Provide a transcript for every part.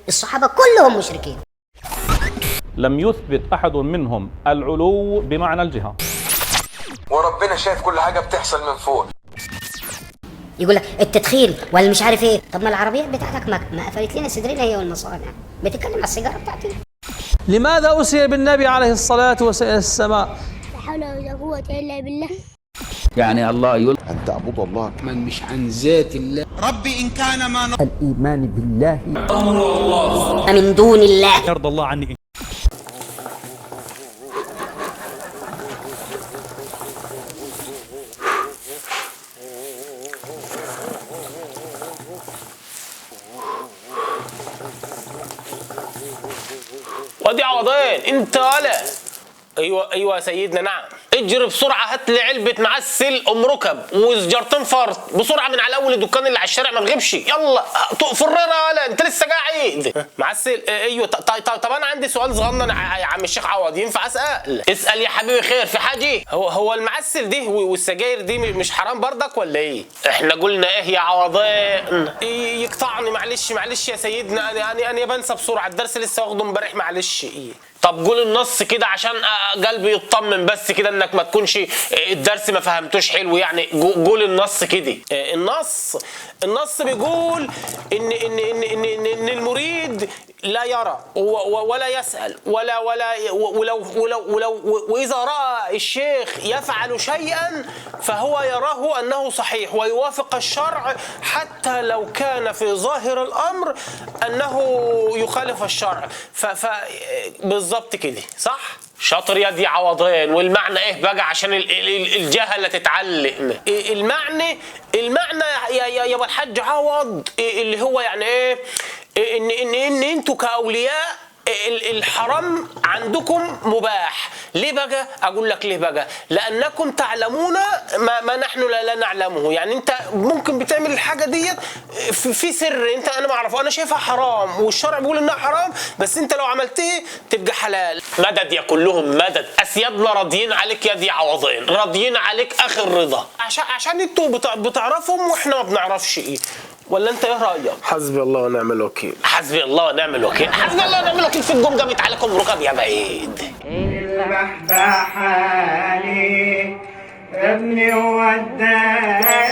الصحابة كلهم مشركين. لم يثبت أحد منهم العلو بمعنى الجهة، وربنا شايف كل حاجة بتحصل من فوق. يقول لك التدخين ولا مش عارف ايه. طب ما العربيات بتاعتك ما قفلت لنا صدرنا هي والمصانع، بتتكلم على السيجاره بتاعتنا. لماذا أسري بالنبي عليه الصلاة والسلام؟ لا حول ولا قوة إلا بالله. يعني الله يقول أن تعبد الله من مش عن ذات الله. ربي إن كان ما الإيمان بالله أمر الله من دون الله يرضى الله عني. ودي عوضين انت ولا ايوه يا سيدنا. نعم اجري بسرعه، هات لي علبه معسل ام ركب وسجارتين فرط بسرعه من على اول الدكان اللي على الشارع، ما تغيبش. يلا فريره ولا انت لسه قاعد معسل؟ ايوه. طب انا عندي سؤال صغنن يا عم الشيخ عوض، ينفع اسال؟ اسال يا حبيبي، خير في حاجه؟ هو المعسل دي والسجاير دي مش حرام بردك ولا ايه؟ احنا قلنا ايه يا عوضين؟ يقطعني معلش يا سيدنا، انا بنسى بسرعه، الدرس لسه واخده امبارح، معلش. طب قول النص كده عشان قلبي يطمن بس كده انك ما تكونش الدرس ما فهمتوش حلو يعني. قول النص كده. النص بيقول ان المريد لا يرى ولا يسأل ولو واذا رأى الشيخ يفعل شيئا فهو يراه انه صحيح ويوافق الشرع، حتى لو كان في ظاهر الامر انه يخالف الشرع. بالظبط كده صح؟ شاطر يا دي عوضين. والمعنى ايه بقى عشان الجهله تتعلم؟ المعنى يا ابو الحاج عوض اللي هو يعني ايه؟ ان انتوا كاولياء الحرام عندكم مباح. ليه بقى؟ اقول لك ليه بقى. لانكم تعلمون ما نحن لا نعلمه. يعني انت ممكن بتعمل الحاجه ديت في سر انا ما اعرفه، انا شايفها حرام والشرع بيقول انها حرام، بس انت لو عملتها تبقى حلال. مدد يا كلهم مدد. اسيادنا راضيين عليك يا دي عوضين، راضيين عليك اخر رضا، عشان انتوا بتعرفهم واحنا ما بنعرفش ايه. ولا انت ايه رايك؟ حسبي الله ونعم الوكيل. حسبي الله ونعم الوكيل. حسبي الله ونعم الوكيل في الجمجمة قامت عليكم ركب يا بعيد. البحبحاني ابني وداني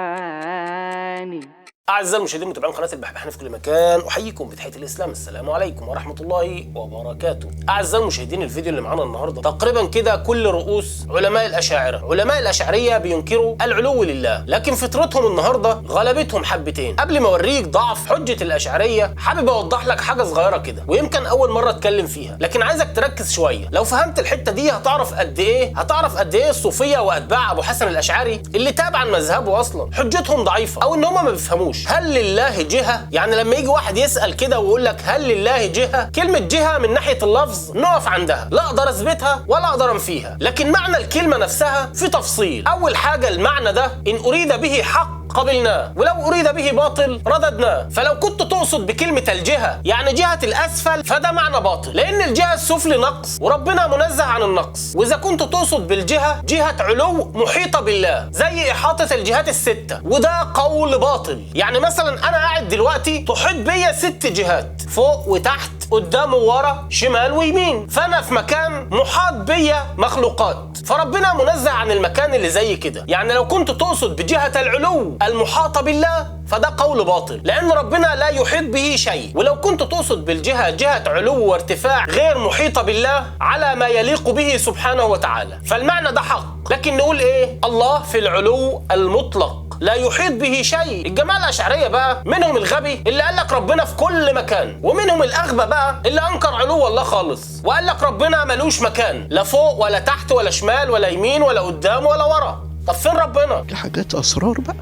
البحبحاني. أعزائي المشاهدين متابعين قناة البحبحاني في كل مكان، أحييكم بتحية الإسلام، السلام عليكم ورحمة الله وبركاته. أعزائي المشاهدين الفيديو اللي معانا النهارده تقريبا كده كل رؤوس علماء الأشاعرة، علماء الأشعرية بينكروا العلو لله، لكن فطرتهم النهارده غلبتهم حبتين. قبل ما أوريك ضعف حجة الأشعرية حابب أوضح لك حاجة صغيرة كده، ويمكن أول مرة أتكلم فيها، لكن عايزك تركز شوية. لو فهمت الحتة دي هتعرف قد إيه الصوفية وأتباع أبو حسن الأشعري اللي تابعا مذهبه أصلا حجتهم ضعيفة، أو إن هم ما بيفهموش. هل لله جهة؟ يعني لما يجي واحد يسأل كده ويقول لك هل لله جهة؟ كلمة جهة من ناحية اللفظ نقف عندها، لا أقدر أثبتها ولا أقدر أنفيها، لكن معنى الكلمة نفسها في تفصيل. أول حاجة المعنى ده إن أريد به حق قبلناه، ولو أريد به باطل رددناه. فلو كنت تقصد بكلمة الجهة يعني جهة الأسفل فده معنى باطل، لأن الجهة السفلى نقص وربنا منزه عن النقص. وإذا كنت تقصد بالجهة جهة علو محيطة بالله زي إحاطة الجهات الستة، وده قول باطل. يعني مثلا أنا قاعد دلوقتي تحيط بيا 6 جهات، فوق وتحت قدام وورا شمال ويمين، فأنا في مكان محاط بيا مخلوقات، فربنا منزه عن المكان اللي زي كده. يعني لو كنت تقصد بجهة العلو المحاطة بالله فده قول باطل، لأن ربنا لا يحيط به شيء. ولو كنت تقصد بالجهة جهة علو وارتفاع غير محيطة بالله على ما يليق به سبحانه وتعالى، فالمعنى ده حق. لكن نقول إيه؟ الله في العلو المطلق لا يحيط به شيء. الجماعة الأشعرية بقى منهم الغبي اللي قال لك ربنا في كل مكان، ومنهم الأغبى بقى اللي أنكر علو الله خالص وقال لك ربنا ملوش مكان، لا فوق ولا تحت ولا شمال ولا يمين ولا قدام ولا ورا. طب فين ربنا؟ دي حاجات أسرار بقى.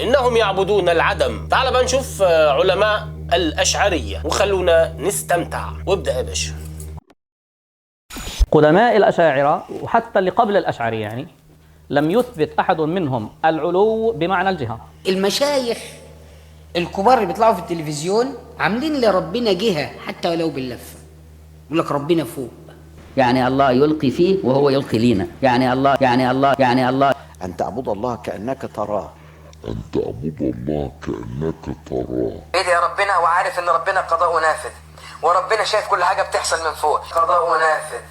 إنهم يعبدون العدم. تعال بقى نشوف علماء الأشعرية وخلونا نستمتع. وابدأ يا باشا. قدماء الأشاعرة وحتى اللي قبل الأشعري يعني لم يثبت أحد منهم العلو بمعنى الجهة. المشايخ الكبار اللي بيطلعوا في التلفزيون عاملين لربنا جهة حتى ولو باللفة، يقول لك ربنا فوق. يعني الله يلقي فيه وهو يلقي لينا. يعني الله أن تعبد الله كأنك تراه أن تعبد الله كأنك تراه. ايه يا ربنا، وعارف ان ربنا قضاء نافذ، وربنا شايف كل حاجة بتحصل من فوق. قضاء نافذ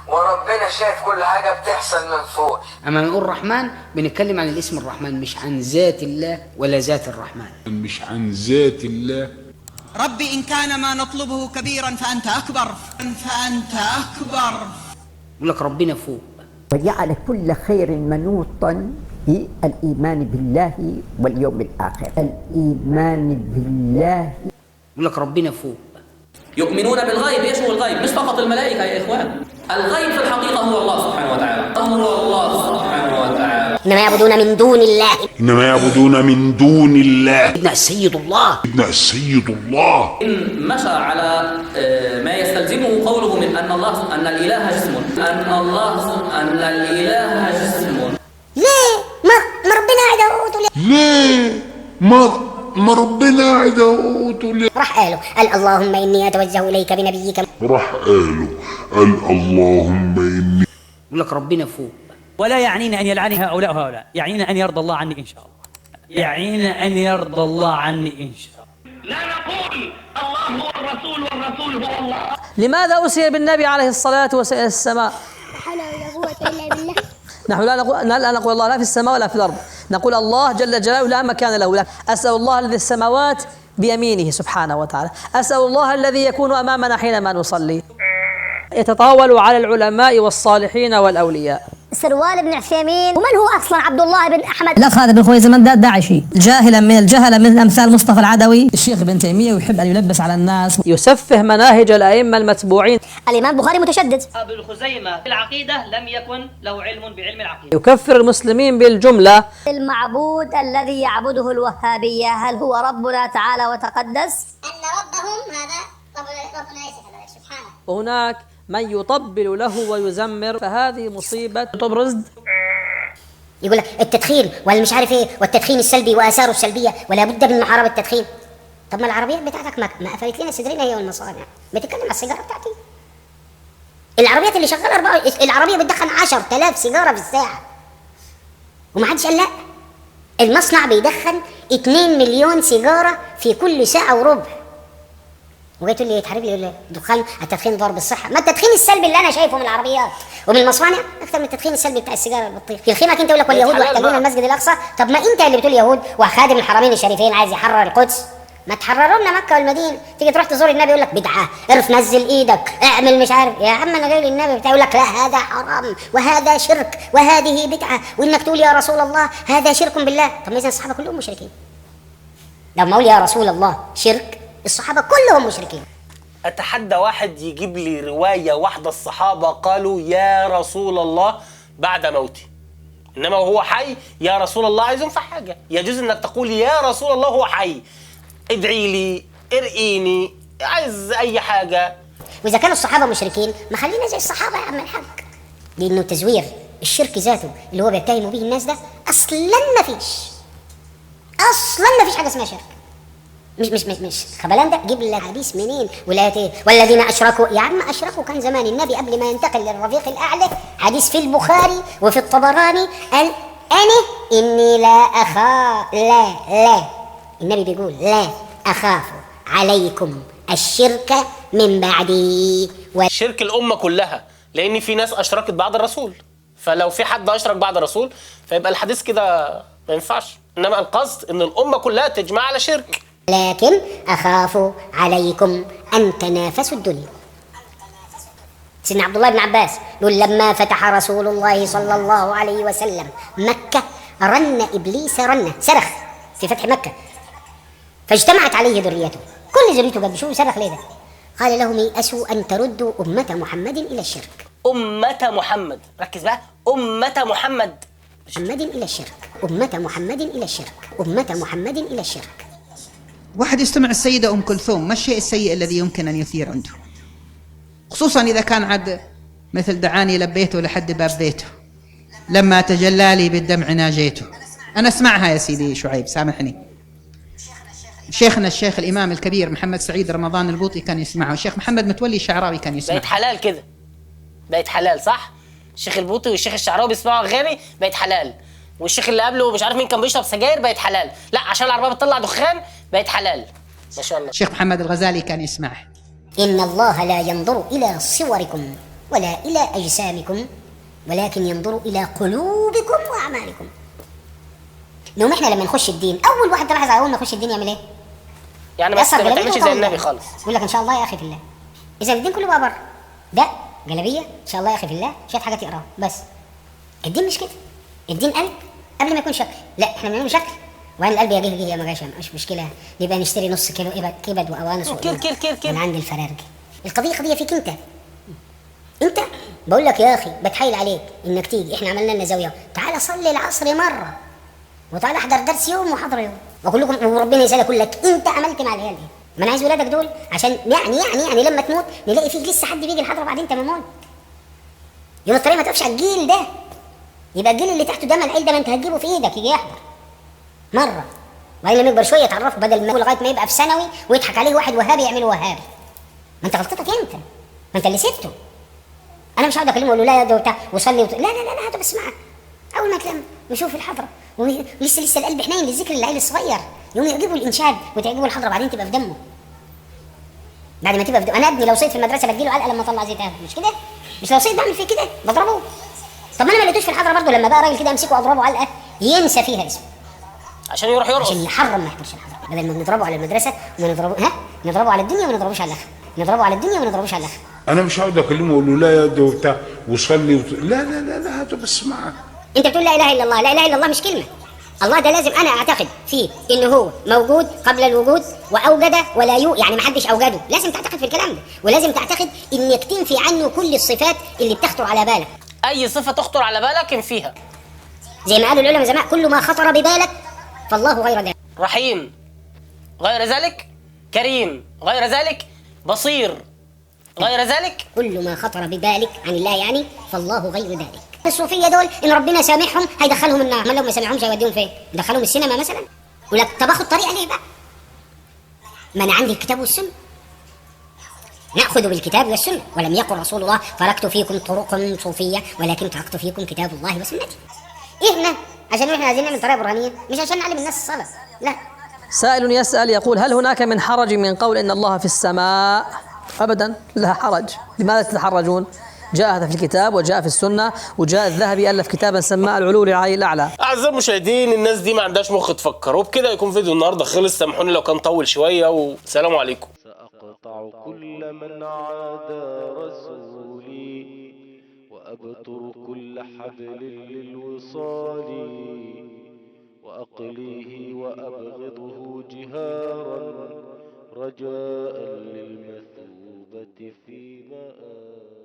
وربنا شايف كل حاجة بتحصل من فوق. اما نقول الرحمن بنتكلم عن الاسم الرحمن، مش عن ذات الله ولا ذات الرحمن، مش عن ذات الله. ربي إن كان ما نطلبه كبيرا فأنت أكبر، فأنت أكبر. يقول لك ربنا فوق. وجعل كل خير منوطا بالإيمان بالله واليوم الآخر. الإيمان بالله. يقول لك ربنا فوق. يؤمنون بالغيب. ايش هو الغيب؟ مش فقط الملائكة يا إخوان، الغيب في الحقيقة هو الله سبحانه وتعالى. هو الله سبحانه وتعالى. إنما يعبدون من دون الله. إنما يعبدون من دون الله. ابن السيد الله. ابن السيد الله. إن مشى على ما يستلزمه قوله من أن الله، أن الإله جسم، أن الإله جسم. ليه؟ ما ربنا عنده ليه؟ ما ربنا عنده. راح قال اللهم إني أتوجه إليك بنبيك. راح قال اللهم إني. يقول لك ربنا فوق. ولا يعنينا أن يلعني هؤلاء وهؤلاء، يعنينا أن يرضى الله عني إن شاء الله. يعنينا أن يرضى الله عني إن شاء الله. لا نقول الله هو الرسول والرسول هو الله. لماذا أسري بالنبي عليه الصلاة والسلام السماء؟ لا حول ولا قوة إلا بالله. نحن لا نقول الله لا في السماء ولا في الأرض، نقول الله جل جلاله لا مكان له. لا أسأل الله الذي السماوات بيمينه سبحانه وتعالى، أسأل الله الذي يكون أمامنا حينما نصلي. يتطاول على العلماء والصالحين والأولياء. سروال بن عثيمين، ومن هو أصلا عبد الله بن أحمد؟ الأخ هذا بن خويزمنداد داعشي، جاهلا من الجهلة مثل أمثال مصطفى العدوي. الشيخ ابن تيمية ويحب أن يلبس على الناس، يسفه مناهج الأئمة المتبوعين. الإمام البخاري متشدد. ابن خزيمة في العقيدة لم يكن له علم بعلم العقيدة. يكفر المسلمين بالجملة. المعبود الذي يعبده الوهابية هل هو ربنا تعالى وتقدس؟ أن ربهم هذا ربنا ليس سبحانه. وهناك من يطبل له ويزمر، فهذه مصيبة تبرز. يقول لك التدخين ولا مش عارف ايه، والتدخين السلبي واثاره السلبيه، ولا بد من محاربه التدخين. طب ما العربيات بتاعتك ما قفلت لنا صدرنا هي والمصانع، بتتكلم على السيجاره بتاعتي. العربيات اللي شغاله العربيه بتدخن 10,000 سيجاره في الساعه وما حدش قال لا. المصنع بيدخن 2 مليون سيجاره في كل ساعه وربع، وجاي تقول لي تحارب لي الدخان، التدخين ضار بالصحه. ما التدخين السلبي اللي انا شايفه من العربيات ومن المصانع اكثر من التدخين السلبي بتاع السيجاره البطيخ. يلخيمك انت يقول لك واليهود واحتلون المسجد الاقصى. طب ما انت اللي بتقول يهود وخادم الحرمين الشريفين عايز يحرر القدس، ما تحرروا لنا مكه والمدينه. تيجي تروح تزور النبي يقول لك بدعه، اعرف نزل ايدك، اعمل مش عارف. يا عم انا جاي للنبي بتاعي يقول لك لا هذا حرام وهذا شرك وهذه بدعه، وانك تقول يا رسول الله هذا شرك بالله. طب ما اذا الصحابه كلهم مشركين؟ لما اقول يا رسول الله شرك، الصحابه كلهم مشركين. أتحدى واحد يجيب لي رواية واحدة الصحابة قالوا يا رسول الله بعد موتي، إنما وهو حي يا رسول الله عايز ينفع حاجة. يجوز إنك تقول يا رسول الله هو حي، ادعي لي، ارقيني، عايز أي حاجة. وإذا كانوا الصحابة مشركين ما خلينا زي الصحابة يا عم الحاج، لأنه تزوير الشرك ذاته اللي هو بيتهموا به الناس ده أصلا ما فيش حاجة اسمها شرك. مش خبلان ده. جيب لك حديث منين؟ ولايات ايه؟ والذين اشركوا. يا عم اشركوا كان زمان النبي قبل ما ينتقل للرفيق الاعلى، حديث في البخاري وفي الطبراني قال اني لا اخاف لا النبي بيقول لا اخاف عليكم الشرك من بعدي. شرك الامه كلها، لان في ناس اشركت بعد الرسول، فلو في حد اشرك بعد الرسول فيبقى الحديث كده ما ينفعش. انما القصد ان الامه كلها تجمع على شرك. لكن أخاف عليكم أن تنافسوا الدنيا. سيدنا عبد الله بن عباس يقول لما فتح رسول الله صلى الله عليه وسلم مكة رن إبليس رنة، صرخ في فتح مكة فاجتمعت عليه ذريته، كل ذريته قال شو صرخ ليه ده؟ قال لهم يأسوا أن تردوا أمة محمد إلى الشرك. أمة محمد، ركز بقى، أمة محمد إلى الشرك، أمة محمد إلى الشرك، أمة محمد إلى الشرك. واحد يستمع السيدة أم كلثوم، ما الشيء السيء الذي يمكن أن يثير عنده؟ خصوصا إذا كان عد مثل دعاني لبيته لحد باب بيته، لما تجلى لي بالدمع ناجيته. أنا اسمعها يا سيدي شعيب، سامحني. شيخنا الشيخ الإمام الكبير محمد سعيد رمضان البوطي كان يسمعها، والشيخ محمد متولي الشعراوي كان يسمعها. بقت حلال كده، بقت حلال صح؟ الشيخ البوطي والشيخ الشعراوي بيسمعوا أغاني، بقت حلال. والشيخ اللي قبله مش عارف مين كان بيشرب سجاير بقت حلال، لا عشان العربيه بتطلع دخان بقت حلال. ما شاء الله. الشيخ محمد الغزالي كان يسمعه: إن الله لا ينظر إلى صوركم ولا إلى أجسامكم ولكن ينظر إلى قلوبكم وأعمالكم. نقوم إحنا لما نخش الدين أول واحد تلاحظ أول ما نخش الدين يعمل إيه؟ يعني بس ما تعملش زي النبي خالص. يقول لك إن شاء الله يا أخي في الله. إذا الدين كله بقى بره ده جلابية إن شاء الله يا أخي في الله شوية حاجات يقراها بس. الدين مش كده. الدين قلب قبل ما يكون شكل. لا إحنا بنعمله شكل وين القلب يجي يا ما جاش مش مشكلة، نبقى نشتري نص كيلو كبد وأوانس من عند الفرارجي. القضية قضية فيك أنت بقول لك يا أخي بتحايل عليك إنك تيجي. إحنا عملنا لنا زاوية، تعال صلي العصر مرة وتعال احضر درس يوم وحضر يوم وكلكم وربنا يسألك يقول لك أنت عملت مع العيال دي. ما أنا عايز ولادك دول عشان يعني لما تموت نلاقي فيك لسه حد بيجي الحضرة بعدين أنت مموت. يوم الطريق ما تقفش على الجيل ده، يبقى الجيل اللي تحته ده العيل ده ما أنت هتجيبه في إيدك يجي يحضر مرة، وبعدين لما يكبر شوية يتعرف بدل ما لغاية ما يبقى في ثانوي ويضحك عليه واحد وهابي يعمله وهابي. ما أنت غلطتك أنت، ما أنت اللي سبته. انا مش هقعد اكلمه اقول له لا يا ده وبتاع وصلي لا هذا بس معك. اول ما يتلم ويشوف الحضره ولسه القلب حنين للذكر للعيل الصغير يوم يعجبه الانشاد وتعجبه الحضره بعدين تبقى في دمه. بعد ما تبقى في دمه انا ابني لو صيد في المدرسه بديله علقه لما اطلع زيت مش كده؟ مش لو صيد بعمل فيه كده بضربه. طب انا ما لقيتوش في الحضره برضه لما بقى راجل كده امسكه واضربه علقه ينسى فيها اسمه عشان يروح يرقص عشان يحرم ما يحضرش الحضره. بدل ما بنضربه على المدرسه نضربه على الدنيا وما نضربوش على الاخره. نضربه على الدنيا وما نضربوش على الاخره. انا مش هقعد اكلمه اقول له لا يا ده وبتاع وصلي لا هذا بس معك. انت بتقول لا اله الا الله. لا اله الا الله مش كلمه. الله ده لازم انا اعتقد فيه انه هو موجود قبل الوجود واوجد ولا يعني ما حدش اوجده. لازم تعتقد في الكلام ده ولازم تعتقد انك تنفي عنه كل الصفات اللي بتخطر على بالك. اي صفه تخطر على بالك انفيها. زي ما قالوا العلماء زمان كل ما خطر ببالك فالله غير ذلك. رحيم غير ذلك، كريم غير ذلك، بصير غير ذلك. كل ما خطر ببالك عن الله يعني فالله غير ذلك. الصوفيه دول ان ربنا سامحهم هيدخلهم النار، ما لو ما سامحهمش هيوديهم فين؟ يدخلهم السينما مثلا؟ يقول لك طب اخد طريقه ليه بقى؟ ما انا عندي الكتاب والسنه. ناخذ بالكتاب والسنه، ولم يقل رسول الله تركت فيكم طرق صوفيه ولكن تركت فيكم كتاب الله وسنتي. احنا عشان احنا عايزين نعمل طريقه برهانيه مش عشان نعلم الناس الصلاه، لا. سائل يسأل يقول: هل هناك من حرج من قول إن الله في السماء؟ أبدا لا حرج. لماذا تتحرجون؟ جاء هذا في الكتاب وجاء في السنة وجاء الذهبي ألف كتابا سماه العلو للعلي الأعلى. أعزائي المشاهدين الناس دي ما عندهاش مخ تفكر. وبكده يكون فيديو النهارده خلص. سامحوني لو كان طول شوية والسلام عليكم. سأقطع كل من عادى رسولي وأبتر كل حبل للوصال وأقليه وأبغضه جهارا رجاء للمثوبة في مآل.